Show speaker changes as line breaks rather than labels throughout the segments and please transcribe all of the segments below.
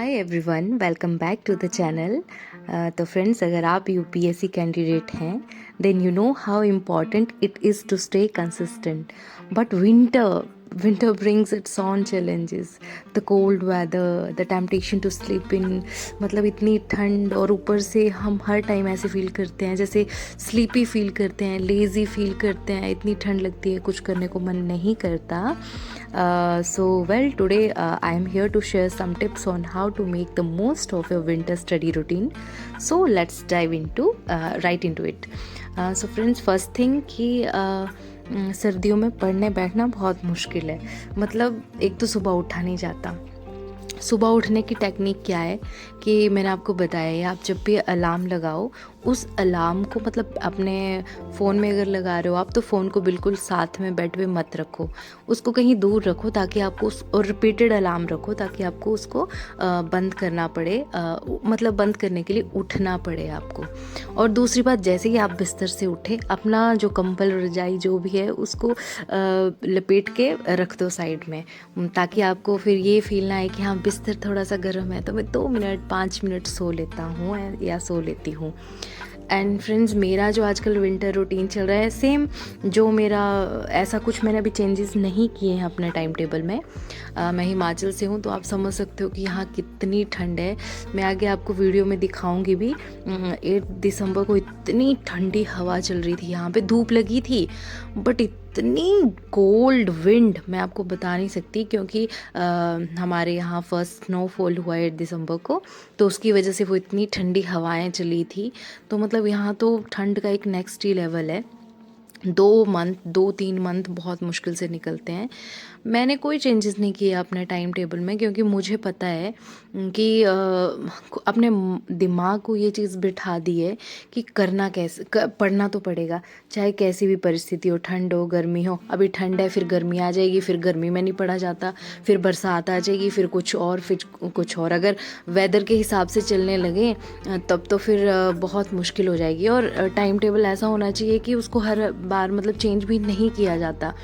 Hi everyone, welcome back to the channel. तो friends, अगर आप यूपीएससी कैंडिडेट हैं then you know how important it is to stay consistent. But winter brings its own challenges. The cold weather, the temptation to sleep in, मतलब इतनी ठंड, और ऊपर से हम हर टाइम ऐसे फील करते हैं जैसे स्लीपी फील करते हैं, लेज़ी फील करते हैं. इतनी ठंड लगती है, कुछ करने को मन नहीं करता. Today I am here to share some tips on how to make the most of your winter study routine. So let's dive right into it. So friends, first thing कि सर्दियों में पढ़ने बैठना बहुत मुश्किल है. मतलब एक तो सुबह उठा नहीं जाता. सुबह उठने की टेक्निक क्या है कि मैंने आपको बताया है, आप जब भी अलार्म लगाओ उस अलार्म को, मतलब अपने फ़ोन में अगर लगा रहे हो आप, तो फ़ोन को बिल्कुल साथ में बेड पे मत रखो, उसको कहीं दूर रखो ताकि आपको और रिपीटेड अलार्म रखो ताकि आपको उसको बंद करना पड़े, मतलब बंद करने के लिए उठना पड़े आपको. और दूसरी बात, जैसे ही आप बिस्तर से उठे, अपना जो कंबल रजाई जो भी है उसको लपेट के रख दो साइड में, ताकि आपको फिर ये फील ना आए कि हाँ बिस्तर थोड़ा सा गर्म है तो मैं 2 मिनट 5 मिनट सो लेता हूँ या सो लेती हूँ. एंड फ्रेंड्स, मेरा जो आजकल विंटर रूटीन चल रहा है सेम, जो मेरा ऐसा कुछ मैंने अभी चेंजेस नहीं किए हैं अपने टाइम टेबल में. मैं हिमाचल से हूँ तो आप समझ सकते हो कि यहाँ कितनी ठंड है. मैं आगे आपको वीडियो में दिखाऊंगी भी. 8 दिसंबर को इतनी ठंडी हवा चल रही थी, यहाँ पे धूप लगी थी बट इतनी कोल्ड विंड मैं आपको बता नहीं सकती, क्योंकि हमारे यहाँ फर्स्ट स्नोफॉल हुआ है 8 दिसंबर को, तो उसकी वजह से वो इतनी ठंडी हवाएं चली थी. तो मतलब यहाँ तो ठंड का एक नेक्स्ट ही लेवल है. 2-3 मंथ बहुत मुश्किल से निकलते हैं. मैंने कोई चेंजेस नहीं किए अपने टाइम टेबल में, क्योंकि मुझे पता है कि अपने दिमाग को ये चीज़ बिठा दी है कि करना कैसे, पढ़ना तो पड़ेगा चाहे कैसी भी परिस्थिति हो, ठंड हो गर्मी हो. अभी ठंड है, फिर गर्मी आ जाएगी, फिर गर्मी में नहीं पढ़ा जाता, फिर बरसात आ जाएगी, फिर कुछ और. अगर वेदर के हिसाब से चलने लगे तब तो फिर बहुत मुश्किल हो जाएगी. और टाइम टेबल ऐसा होना चाहिए कि उसको हर बार मतलब चेंज भी नहीं किया जाता.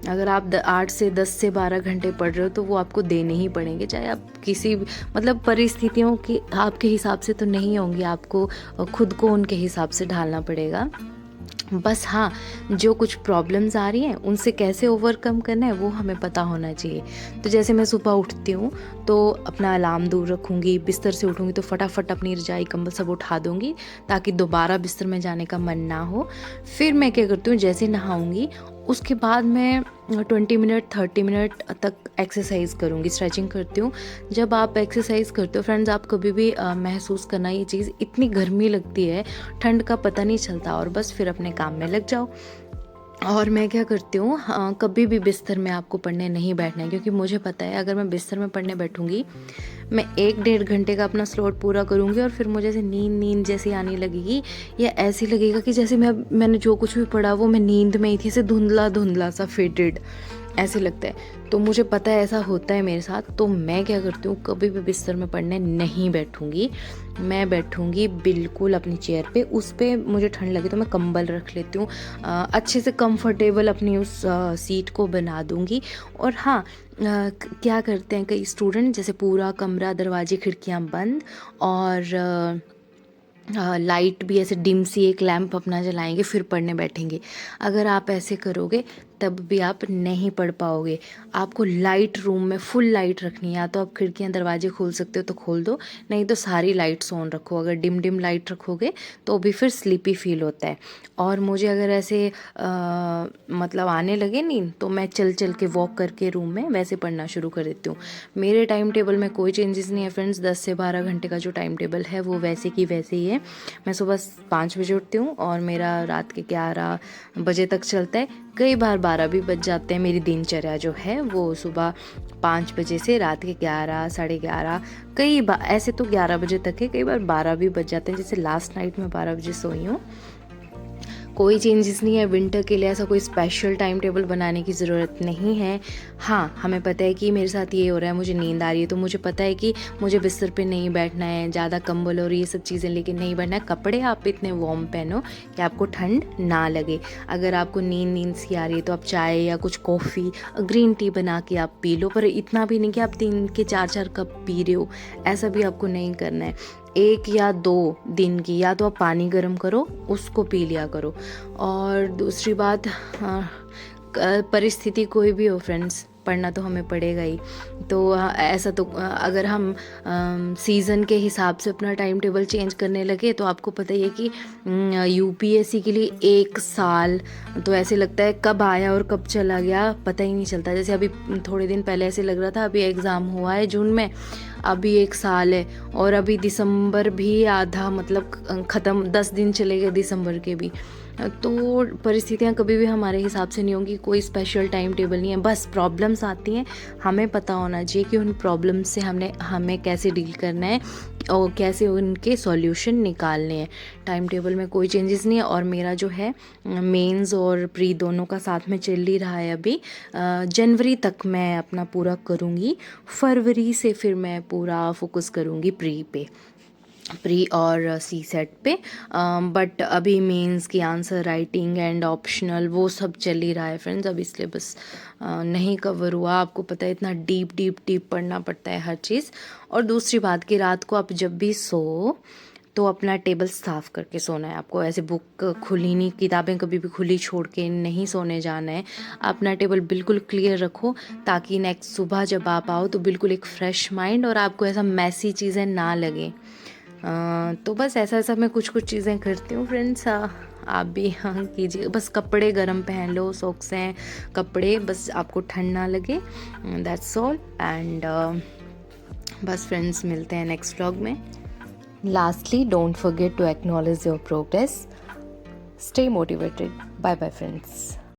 अगर आप 8 से 10 से 12 घंटे पढ़ रहे हो तो वो आपको देने ही पड़ेंगे, चाहे आप किसी मतलब परिस्थितियों की आपके हिसाब से तो नहीं होंगी, आपको खुद को उनके हिसाब से ढालना पड़ेगा. बस हाँ, जो कुछ प्रॉब्लम्स आ रही हैं उनसे कैसे ओवरकम करना है वो हमें पता होना चाहिए. तो जैसे मैं सुबह उठती हूँ तो अपना अलार्म दूर रखूँगी, बिस्तर से उठूँगी तो फटाफट अपनी रजाई कंबल सब उठा दूँगी ताकि दोबारा बिस्तर में जाने का मन ना हो. फिर मैं क्या करती हूँ, जैसे नहाऊँगी उसके बाद मैं 20 मिनट 30 मिनट तक एक्सरसाइज करूँगी, स्ट्रेचिंग करती हूँ. जब आप एक्सरसाइज करते हो फ्रेंड्स, आप कभी भी महसूस करना ये चीज़, इतनी गर्मी लगती है, ठंड का पता नहीं चलता, और बस फिर अपने काम में लग जाओ. और मैं क्या करती हूँ, कभी भी बिस्तर में आपको पढ़ने नहीं बैठना है, क्योंकि मुझे पता है अगर मैं बिस्तर में पढ़ने बैठूँगी मैं 1-1.5 घंटे का अपना स्लॉट पूरा करूँगी और फिर मुझे ऐसे नींद जैसी आने लगेगी, या ऐसी लगेगा कि जैसे मैंने जो कुछ भी पढ़ा वो मैं नींद में ही थी, ऐसे धुंधला सा फेडेड ऐसे लगता है. तो मुझे पता है ऐसा होता है मेरे साथ. तो मैं क्या करती हूँ, कभी भी बिस्तर में पढ़ने नहीं बैठूँगी. मैं बैठूँगी बिल्कुल अपनी चेयर पे, उस पर मुझे ठंड लगे तो मैं कंबल रख लेती हूँ, अच्छे से कंफर्टेबल अपनी उस सीट को बना दूँगी. और हाँ, क्या करते हैं कई स्टूडेंट, जैसे पूरा कमरा दरवाजे खिड़कियाँ बंद और लाइट भी ऐसे डिम सी एक लैंप अपना जलाएंगे फिर पढ़ने बैठेंगे. अगर आप ऐसे करोगे तब भी आप नहीं पढ़ पाओगे. आपको लाइट रूम में फुल लाइट रखनी है, या तो आप खिड़कियां दरवाजे खोल सकते हो तो खोल दो, नहीं तो सारी लाइट्स ऑन रखो. अगर डिम लाइट रखोगे तो भी फिर स्लीपी फील होता है. और मुझे अगर ऐसे मतलब आने लगे नींद तो मैं चल के वॉक करके रूम में वैसे पढ़ना शुरू कर देती हूँ. मेरे टाइम टेबल में कोई चेंजेस नहीं है फ्रेंड्स. 10 से 12 घंटे का जो टाइम टेबल है वो वैसे की वैसे ही है. मैं सुबह 5 बजे उठती हूँ और मेरा रात के 11 बजे तक चलता है. कई बार 12 भी बज जाते हैं. मेरी दिनचर्या जो है वो सुबह 5 बजे से रात के 11 11:30, कई बार ऐसे तो 11 बजे तक है, कई बार 12 भी बज जाते हैं. जैसे लास्ट नाइट में 12 बजे सोई हूँ. कोई चेंजेस नहीं है विंटर के लिए, ऐसा कोई स्पेशल टाइम टेबल बनाने की ज़रूरत नहीं है। हाँ, हमें पता है कि मेरे साथ ये हो रहा है, मुझे नींद आ रही है, तो मुझे पता है कि मुझे बिस्तर पे नहीं बैठना है, ज़्यादा कंबल और ये सब चीज़ें लेके नहीं बैठना है। कपड़े आप इतने वार्म पहनो कि आपको ठंड ना लगे। अगर आपको नींद सी आ रही है तो आप चाय या कुछ कॉफ़ी, ग्रीन टी बना के आप पी लो, पर इतना भी नहीं कि आप 3 के 4 कप पी रहे हो, ऐसा भी आपको नहीं करना है। 1 या 2 दिन की या तो आप पानी गर्म करो, उसको पी लिया करो। और दूसरी बात, परिस्थिति कोई भी हो फ्रेंड्स, पढ़ना तो हमें पड़ेगा ही। तो ऐसा तो अगर हम सीज़न के हिसाब से अपना टाइम टेबल चेंज करने लगे तो आपको पता ही है कि यूपीएससी के लिए 1 साल तो ऐसे लगता है कब आया और कब चला गया पता ही नहीं चलता। जैसे अभी थोड़े दिन पहले ऐसे लग रहा था अभी एग्ज़ाम हुआ है जून में, अभी 1 साल है और अभी दिसंबर भी आधा मतलब ख़त्म, 10 दिन चले गए दिसंबर के भी। तो परिस्थितियाँ कभी भी हमारे हिसाब से नहीं होंगी, कोई स्पेशल टाइम टेबल नहीं है। बस प्रॉब्लम्स आती हैं, हमें पता होना चाहिए कि उन प्रॉब्लम्स से हमें कैसे डील करना है और कैसे उनके सॉल्यूशन निकालने हैं। टाइम टेबल में कोई चेंजेस नहीं है। और मेरा जो है मेंस और प्री दोनों का साथ में चल ही रहा है अभी। जनवरी तक मैं अपना पूरा करूँगी, फरवरी से फिर मैं पूरा फोकस करूँगी प्री और सी सेट पे। बट अभी मेंस की आंसर राइटिंग एंड ऑप्शनल वो सब चल ही रहा है फ्रेंड्स, अब इसलिए बस नहीं कवर हुआ। आपको पता है इतना डीप पढ़ना पड़ता है हर चीज़। और दूसरी बात कि रात को आप जब भी सो तो अपना टेबल साफ़ करके सोना है आपको। ऐसे बुक खुली नहीं, किताबें कभी भी खुली छोड़ के नहीं सोने जाना है। अपना टेबल बिल्कुल क्लियर रखो ताकि नेक्स्ट सुबह जब आप आओ तो बिल्कुल एक फ़्रेश माइंड और आपको ऐसा मैसी चीज़ें ना लगें। तो बस ऐसा मैं कुछ चीज़ें करती हूँ फ्रेंड्स। आप भी हाँ कीजिए। बस कपड़े गर्म पहन लो, सॉक्स हैं, कपड़े, बस आपको ठंड ना लगे, दैट्स ऑल। एंड बस फ्रेंड्स मिलते हैं नेक्स्ट व्लॉग में। Lastly, don't forget to acknowledge your progress, stay motivated. Bye bye friends.